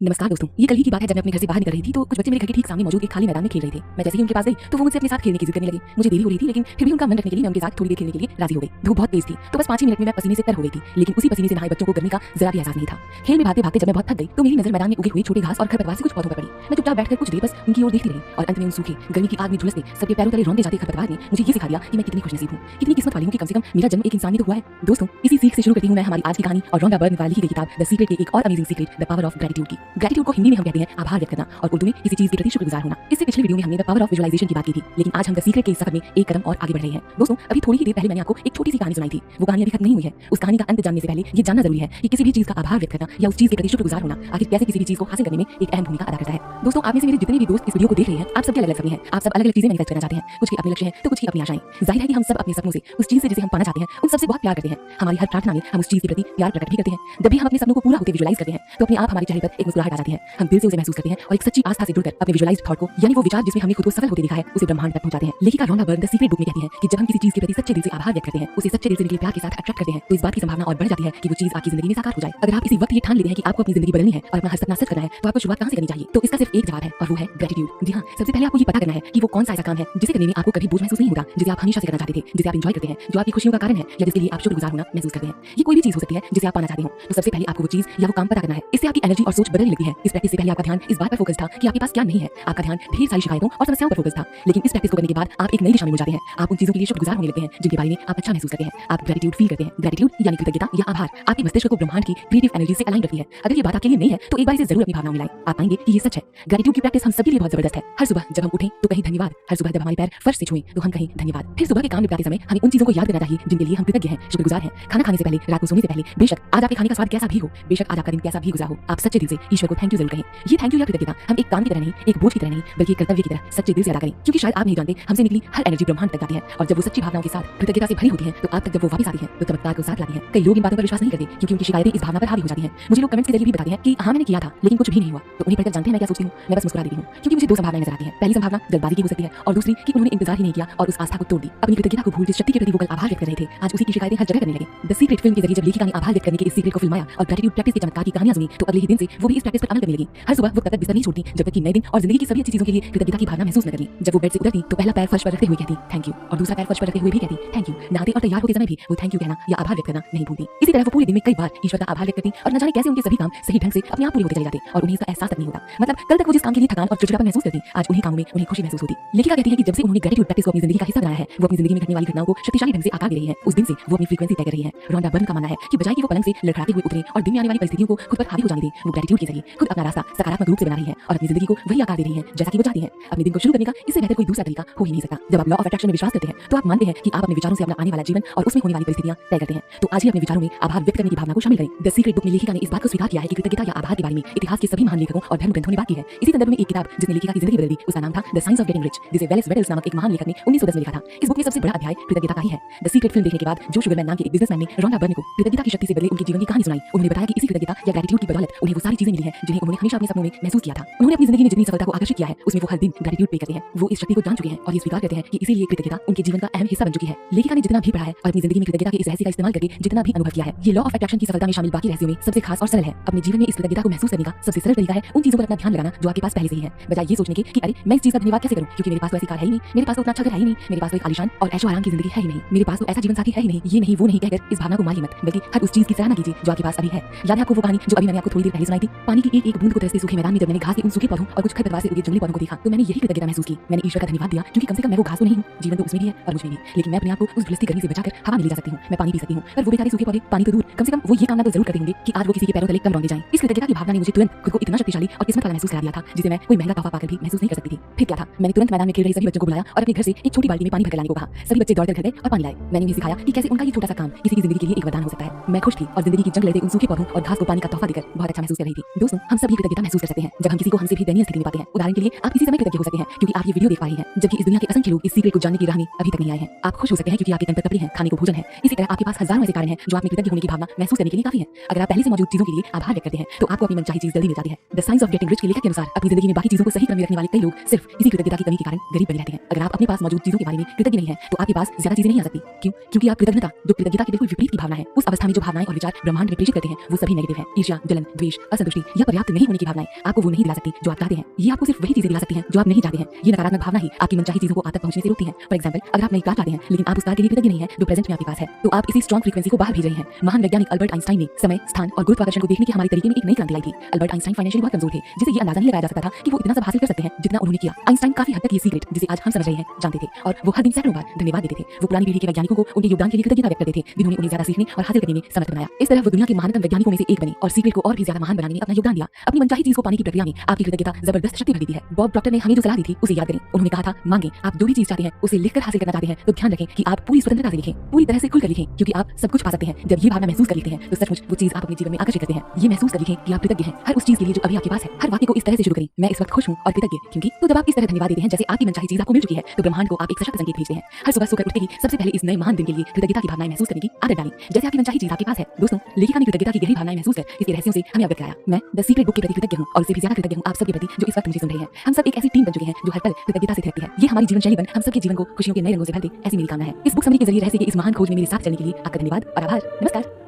नमस्कार दोस्तों, ये कल ही की बात है जब मैं अपने घर से बाहर निकल रही थी तो कुछ बच्चे मेरे घर के ठीक सामने मौजूद एक खाली मैदान में खेल रहे थे। मैं जैसे ही उनके पास गई तो वो मुझसे अपने साथ खेलने की जिद करने लगे। मुझे देरी हो रही थी लेकिन फिर भी उनका मन रखने के लिए मैं उनके साथ थोड़ी देर खेलने के लिए राजी हो गई। धूप बहुत तेज थी तो बस 5 ही मिनट में मैं पसीने से तर हो गई थी, लेकिन उसी पसीने से नहाए बच्चों को गर्मी का जरा भी एहसास नहीं था। खेल में भागते भागते जब मैं बहुत थक गई तो मेरी नजर मैदान में उगे हुए छोटे घास और खरपतवार से कुछ पौधों पर पड़ी। मैं चुपचाप बैठकर कुछ देर बस उनकी ओर देखती रही और अंत में उन सूखे गर्मी की आग में झुलसते सबके पैरों तले रौंदे जाते खरपतवार ने मुझे ये सिखा दिया कि मैं कितनी खुशनसीब हूँ, कितनी किस्मत वाली हूँ कि कम से कम मेरा जन्म एक इंसान ही तो हुआ है। दोस्तों, इसी सीख से शुरू करती हूँ मैं हमारी आज की कहानी और रॉन्डा बर्न वाली की किताब द सीक्रेट के एक और amazing secret the power of gratitude की। ग्रेटिट्यूड को हिंदी में हम कहते हैं आभार व्यक्त करना और उर्दू में किसी चीज के प्रति शुक्रगुजार होना। इससे पिछले वीडियो में हमने द पावर ऑफ विजुअलाइजेशन की बात की थी, लेकिन आज हम द सीक्रेट के इस सफर में एक कदम और आगे बढ़ रहे हैं। दोस्तों, अभी थोड़ी ही देर पहले मैंने आपको एक छोटी सी कहानी सुनाई थी। वो कहानी अभी खत्म नहीं हुई है। उस कहानी का अंत जानने से पहले ये जानना जरूरी है कि किसी भी चीज का आभार व्यक्त करना या उस चीज के प्रति शुक्रगुजार होना आखिर कैसे किसी भी चीज को हासिल करने में एक अहम भूमिका अदा करता है। दोस्तों, आप में से मेरे जितने भी दोस्त इस वीडियो को देख रहे हैं, आप सबके अलग अलग सपने हैं, आप सब अलग अलग चीजें मैनिफेस्ट करना चाहते हैं। कुछ के अपने लक्ष्य हैं तो कुछ की अपनी आशाएं। जाहिर है कि हम सब अपने सपनों से, उस चीज से जिसे हम पाना चाहते हैं, उन सबसे बहुत प्यार करते हैं। हमारी हर प्रार्थना में हम उस चीज के प्रति प्यार प्रकट भी करते हैं। जब भी हम अपने सपनों को पूरा होते विजुअलाइज करते हैं तो अपने आप हमारे चेहरे पर एक मुस्कुराहट आ जाती है। हम दिल से उसे महसूस करते हैं और एक सच्ची आस्था से जुड़कर अपने विजुअलाइज्ड थॉट को, यानी वो विचार जिसमें हमने खुद को सफल होते देखा है, उसे ब्रह्मांड तक पहुंचाते हैं। लेखिका Rhonda burn the secret book में कहती है कि जब हम किसी चीज के प्रति सच्चे दिल से आभार व्यक्त करते हैं, उसे सच्चे दिल से निकले प्यार के साथ अट्रैक्ट करते हैं, तो इस बात की संभावना और बढ़ जाती है कि वो चीज आपकी जिंदगी में साकार हो जाए। अगर आप इसी वक्त ये ठान लेते हैं कि आपको अपनी जिंदगी बदलनी है और अपना हर सपना सच करना है, तो आपको शुरुआत कहां से करनी चाहिए? तो इसका सिर्फ एक जवाब है और वो है ग्रेटिट्यूड। जी हाँ, सबसे पहले आपको ये पता करना है कि वो कौन सा ऐसा काम है जिसे करने में आपको कभी बोझ महसूस नहीं होता, जिसे आप हमेशा से करना चाहते थे, जिसे आप एंजॉय करते हैं, जो आपकी खुशियों का कारण है या जिसके लिए आप शुक्रगुजार होना महसूस करते हैं। ये कोई भी चीज हो सकती है जिसे आप पाना चाहते हो। तो सबसे पहले आपको वो चीज या वो काम पता करना है। इससे आपकी एनर्जी और सोच बदलने लगती है। इस प्रैक्टिस से पहले आपका ध्यान इस बात पर फोकस था कि आपके पास क्या नहीं है। आपका ध्यान ढेर सारी शिकायतों और समस्याओं पर फोकस था। लेकिन इस प्रैक्टिस को करने के बाद आप एक नई दिशा में हो जाते हैं। आप उन चीजों के लिए शुक्रगुजार होने लगते हैं जिनके बारे में आप अच्छा महसूस करते हैं। आप ग्रेटिट्यूड फील करते हैं। ग्रेटिट्यूड यानी कृतज्ञता या आभार आपके मस्तिष्क को ब्रह्मांड की क्रिएटिव एनर्जी से अलाइन रखती है। अगर ये बात आपके लिए नहीं है तो एक बार इसे जरूर अपनी भावनाओं में लाएं। आप पाएंगे कि ये सच है। ग्रेटिट्यूड की प्रैक्टिस हम सभी के लिए बहुत जबरदस्त है। हर सुबह जब हम उठें तो कहीं धन्यवाद। हर सुबह जब हमारे पैर फर्श से छुएं तो हम कहीं धन्यवाद। फिर सुबह के काम निपटाते समय हमें उन चीजों को याद करना चाहिए जिनके लिए हम कृतज्ञ हैं, शुक्रगुजार हैं। खाना खाने से पहले, रात को सोने से पहले, बेशक आज आपके खाने का स्वाद कैसा भी हो, बेशक आज आपका दिन कैसा भी गुजरा हो, आप सच्चे दिल से ईश्वर को थैंक यू जरूर कहें। ये थैंक यू या कृतज्ञता हम एक काम की तरह नहीं, एक बोझ की तरह नहीं, बल्कि एक कर्तव्य की तरह सच्चे दिल से अदा करें। क्योंकि शायद आप नहीं जानते, हमसे निकली हर एनर्जी ब्रह्मांड तक जाती है और जब वो सच्ची भावनाओं के साथ कृतज्ञता से भरी होती है तो आप तक जब वो वापस आती है तो चमत्कार को साथ लाती है। कई लोग इन बातों पर विश्वास नहीं करते क्योंकि उनकी शिकायतें इस भावना पर हावी हो जाती हैं। मुझे लोग कमेंट्स के जरिए भी बताते हैं कि हाँ मैंने किया था लेकिन कुछ भी नहीं हुआ। तो उन्हें पढ़कर जानते हैं मैं क्या सोचती हूँ? मैं बस मुस्कुरा देती हूँ क्योंकि मुझे दो संभावनाएं नजर आती हैं। पहली संभावना जल्दबाजी की हो सकती है और दूसरी कि उन्होंने इंतजार ही नहीं किया और उस आस्था को तोड़ दी। अपनी कृतज्ञता को भूल जिस शक्ति के प्रति वो कल आभार व्यक्त कर रहे थे, आज उसी की शिकायतें हर जगह करने लगे। द सीक्रेट फिल्म के जरिए जब लेखिका ने आभार व्यक्त करने के इस सीक्रेट को फिल्माया और ग्रेटिट्यूड प्रैक्टिस के चमत्कार की कहानियां सुनी तो अगले ही दिन से वो भी इस प्रैक्टिस पर अमल करने लगी। हर सुबह वो तब तक बिस्तर नहीं छोड़ती जब तक कि नए दिन और जिंदगी की सभी अच्छी चीजों के लिए कृतज्ञता की भावना महसूस न कर ली। जब वो बेड से उतरती तो पहला पैर फर्श पर रखते हुए कहती थैंक यू और दूसरा पैर फर्श पर रखते हुए भी कहती थैंक यू। नहाते और तैयार होते समय भी वो थैंक यू कहना या आभार व्यक्त करना नहीं भूलती। इसी तरह वो पूरे दिन में कई बार ईश्वर का आभार व्यक्त करती और न जाने कैसे उनके सभी काम सही ढंग से अपने आप पूरे होते चले जाते और उन्हें इसका एहसास तक नहीं होता। मतलब कल तक वो जिस काम के लिए थकान और चिड़चिड़ापन महसूस करती, आज उन्हीं कामों में उन्हें खुशी महसूस होती। लेखिका कहती है कि जब से उन्होंने ग्रेटिट्यूड प्रैक्टिस को अपनी जिंदगी का हिस्सा बनाया है, वो अपनी जिंदगी में घटने वाली घटनाओं को शक्तिशाली ढंग से आकार दे रही है। उस दिन से वो अपनी फ्रीक्वेंसी तय कर रही है। रॉन्डा बर्न का मानना है कि बजाय कि वो पलंग से लड़खड़ाते हुए उतरे और दिन में आने वाली परिस्थितियों को खुद पर हावी हो जाने दे, वो ग्रेटिट्यूड के जरिए खुद अपना रास्ता सकारात्मक रूप से बना रही है और अपनी जिंदगी को वही आकार दे रही है जैसा कि वो चाहती है। अपने दिन को शुरू करने का इससे बेहतर कोई दूसरा तरीका हो ही नहीं सकता। जब आप लॉ ऑफ अट्रैक्शन में विश्वास करते हैं तो आप मानते हैं कि आप अपने विचारों से अपना आने वाला जीवन और उसमें होने वाली परिस्थितियां तय करते हैं। तो आज ही अपने विचारों में आभार व्यक्त करने की भावना को शामिल करें। द सीक्रेट बुक में लेखिका ने इस बात को स्वीकार किया है कि कृतज्ञता या आभार के बारे में इतिहास के सभी महान लेखकों और धर्म ग्रंथों ने बात की है। इसी संदर्भ में एक किताब जिसने लेखिका की जिंदगी बदल दी, उसका नाम था the science of getting rich, जिसे वेलेस वेडल्स नामक एक महान लेखक ने 1910 में लिखा था। इस बुक में सबसे बड़ा अध्याय कृतज्ञता का ही है। द सीक्रेट फिल्म देखने के बाद जो शुगरमैन नाम के एक बिजनेसमैन ने रॉन्डा बर्न को कृतज्ञता की शक्ति से बदले उनके जीवन की कहानी सुनाई। उन्होंने बताया कि इसी कृतज्ञता या ग्रेटिट्यूड की बदौलत उन्हें वो सारी चीजें मिली हैं जिन्हें उन्होंने हमेशा अपने सपनों में महसूस किया था। उन्होंने अपनी जिंदगी में जितनी सफलता को आकर्षित किया है उसमें वो हर दिन ग्रेटिट्यूड पे करते हैं। वो इस शक्ति को जान चुके हैं और ये स्वीकार करते हैं कि इसीलिए कृतज्ञता उनके जीवन का अहम हिस्सा बन चुकी है। लेखिका ने जितना भी पढ़ा है और अपनी जिंदगी में कृतज्ञता के इस रहस्य का इस्तेमाल करके जितना भी अनुभव किया है, ये लॉ ऑफ अट्रैक्शन की सफलता में शामिल बाकी रहस्यों में सबसे खास और सरल है। अपने जीवन में इस कृतज्ञता को महसूस करने का सबसे सरल तरीका है उन चीजों पर अपना ध्यान लगाना जो आपके पास पहले से ही है, बजाय ये सोचने के कि अरे मैं इस चीज का धन्यवाद कैसे करूं क्योंकि मेरे पास तो ऐसी कार है ही नहीं, मेरे पास तो उतना अच्छा घर है ही नहीं, मेरे पास तो एक आलीशान और ऐशो आराम की जिंदगी है ही नहीं, मेरे पास तो ऐसा जीवन साथी है ही नहीं। ये नहीं वो नहीं कहकर इस भावना को मारिए मत, बल्कि हर उस चीज की सराहना कीजिए जो आपके पास अभी है। याद है आपको वो कहानी जो अभी मैंने आपको थोड़ी देर पहले सुनाई थी? पानी की एक एक बूंद को तरसते सूखे मैदान में जब मैंने घास के उन सूखे पौधों और कुछ खरपतवार से उगे जंगली पौधों को देखा तो मैंने यही कृतज्ञता महसूस की। मैंने ईश्वर का धन्यवाद दिया क्योंकि कम से कम मैं वो घास तो नहीं हूँ, जीवन तो उसमें भी है और मुझमें भी, लेकिन मैं अपने आप को उस झुलसती गर्मी से बचाकर हवा में ले जा सकती हूँ, मैं पानी पी सकती हूँ। पर वो बेचारे सूखे पौधे पानी तो दूर, कम से कम वो ये कामना तो जरूर करते होंगे कि आज वो किसी के पैरों तले कम रौंदे जाएं। इस कृतज्ञता की भावना ने मुझे तुरंत खुद को इतना शक्तिशाली और किस्मत वाला महसूस करा दिया था जिसे मैं कोई महंगा तोहफा पाकर भी महसूस नहीं कर सकती थी। फिर क्या था, मैंने तुरंत मैदान में खेल रहे सभी बच्चों को बुलाया और अपने घर से एक छोटी बाल्टी में पानी भरकर लाने को कहा। सभी बच्चे दौड़कर घर गए और पानी लाए। मैंने उन्हें सिखाया कि कैसे उनका ये छोटा सा काम किसी की जिंदगी के लिए एक वरदान हो सकता है। मैं खुश थी और जिंदगी की जंग लड़ते उन सूखे पौधों और घास को पानी का तोहफा देकर बहुत अच्छा महसूस कर रही थी। दोस्तों, हम सभी कृतज्ञता महसूस कर सकते हैं जब हम किसी को हमसे भी दयनीय स्थिति में पाते हैं। उदाहरण के लिए आप किसी समय कृतज्ञ हो सकते हैं क्योंकि आप ये वीडियो देख पा रही हैं, जबकि इस दुनिया के असंख्य लोग इस सीक्रेट को जानने की राह में अभी तक नहीं आए हैं। आप खुश हो सकते हैं क्योंकि आपके तन पर कपड़े हैं, खाने को भोजन है। इसी तरह आपके पास हजारों ऐसे कारण हैं जो आप में कृतज्ञ होने की भावना महसूस करने के लिए काफी है। अगर आप पहले से मौजूद चीजों के लिए आभार व्यक्त करते हैं तो आपको अपनी मनचाही चीज जल्दी मिल जाती है। The science of getting rich के लेखक के अनुसार अपनी जिंदगी में बाकी चीजों को सही क्रम में रखने वाले कई लोग सिर्फ इसी कृतज्ञता की कमी के कारण गरीब बने रहते हैं। अगर आप अपने पास मौजूद चीजों के बारे में कृतज्ञ नहीं है तो आपके पास ज्यादा चीजें नहीं आ सकती। क्यों? क्योंकि आप कृतज्ञता जो कृतज्ञता के बिल्कुल विपरीत की भावना है, उस अवस्था में जो भावनाएं और विचार ब्रह्मांड में प्रेषित करते हैं वो सभी नेगेटिव है। ईर्ष्या, जलन, द्वेष, असंतुष्टि, या पर्याप्त नहीं होने की भावनाएं आपको वो नहीं दिला सकती जो आप चाहते हैं। ये आपको सिर्फ वही चीजें दिला सकती हैं जो आप नहीं चाहते हैं। ये नकारात्मक भावना ही आपकी मनचाही चीजों को आप तक पहुंचने से रोकती है। फॉर एग्जाम्पल, अगर आप नई कार चाहते हैं लेकिन आप उस कार के लिए कृतज्ञ नहीं है जो प्रेजेंट में आपके पास है, तो आप इसी स्ट्रॉन्ग फ्रीक्वेंसी को बाहर भेज रहे हैं। महान वैज्ञानिक अल्बर्ट आइंस्टाइन ने समय, स्थान और गुरुत्वाकर्षण को देखने के हमारे तरीके में एक नई क्रांति लाई थी। अल्बर्ट आइंस्टाइन फाइनेंशियली बहुत कमजोर थे, जिसे ये अंदाजा नहीं लगाया जा सकता था कि वो इतना सब हासिल कर सकते हैं जितना उन्होंने किया। आइंस्टाइन काफी हद तक ये सीक्रेट, जिसे आज हम समझ रहे हैं, जानते थे और वो हर दिन सैकड़ों बार धन्यवाद देते थे। वो पुरानी पीढ़ी के वैज्ञानिकों को उनके योगदान के लिए कृतज्ञता व्यक्त करते थे, जिन्होंने उन्हें ज्यादा सीखने और हासिल करने में समर्थ बनाया। इस तरह वो दुनिया के महानतम वैज्ञानिकों में से एक बने और सीक्रेट को और भी ज्यादा महान बनाने में अपना योगदान दिया। अपनी मनचाही चीज को पाने की प्रक्रिया में आपकी कृतज्ञता जबरदस्त शक्ति भर देती है। बॉब प्रॉक्टर ने हमें जो सलाह दी थी उसे याद करें। उन्होंने कहा था, मांगे, आप जो भी चीज चाहते हैं उसे लिखकर हासिल करना चाहते हैं तो ध्यान रखें कि आप पूरी स्वतंत्रता से लिखें, पूरी तरह से खुलकर लिखें, क्योंकि आप सब कुछ पा सकते हैं। जब ये भावना महसूस कर लेते हैं तो सचमुच वो चीज आप अपने जीवन में आकर्षित करते हैं। ये महसूस कर लिखें कि आप कृतज्ञ हैं हर उस चीज के लिए जो अभी आपके पास है। हर वाक्य को इस तरह से शुरू करें, मैं इस वक्त खुश हूँ और कृतज्ञ, क्योंकि तो जब आप इस तरह धन्यवाद देते हैं जैसे आपकी मनचाही चीज आपको मिल चुकी है, तो ब्रह्मांड को आप एक सशक्त संकेत भेजते हैं। हर सुबह सोकर उठते ही सबसे पहले इस नए महान दिन के लिए कृतज्ञता की भावनाएं महसूस करने की आदत डालें, जैसे आपकी मनचाही चीज आपके पास है। दोस्तों, लेखिका ने कृतज्ञता की गहरी भावनाएं महसूस कर इसके रहस्यों से हमें अवगत कराया। मैं द सीक्रेट बुक के प्रति कृतज्ञ हूँ और उससे भी ज्यादा कृतज्ञ हूँ आप सबके प्रति जो इस वक्त मुझे सुन रहे हैं। हम सब एक ऐसी टीम बन चुके हैं जो हर पल कृतज्ञता से रहती है। ये हमारी जीवन शैली बन हम सबके जीवन को खुशियों के नए रंगों से भर दे, ऐसी मेरी कामना है। इस बुक समरी के जरिए रहस्य के इस महान खोज में मेरे साथ चलने के लिए आपका धन्यवाद और आभार। नमस्कार।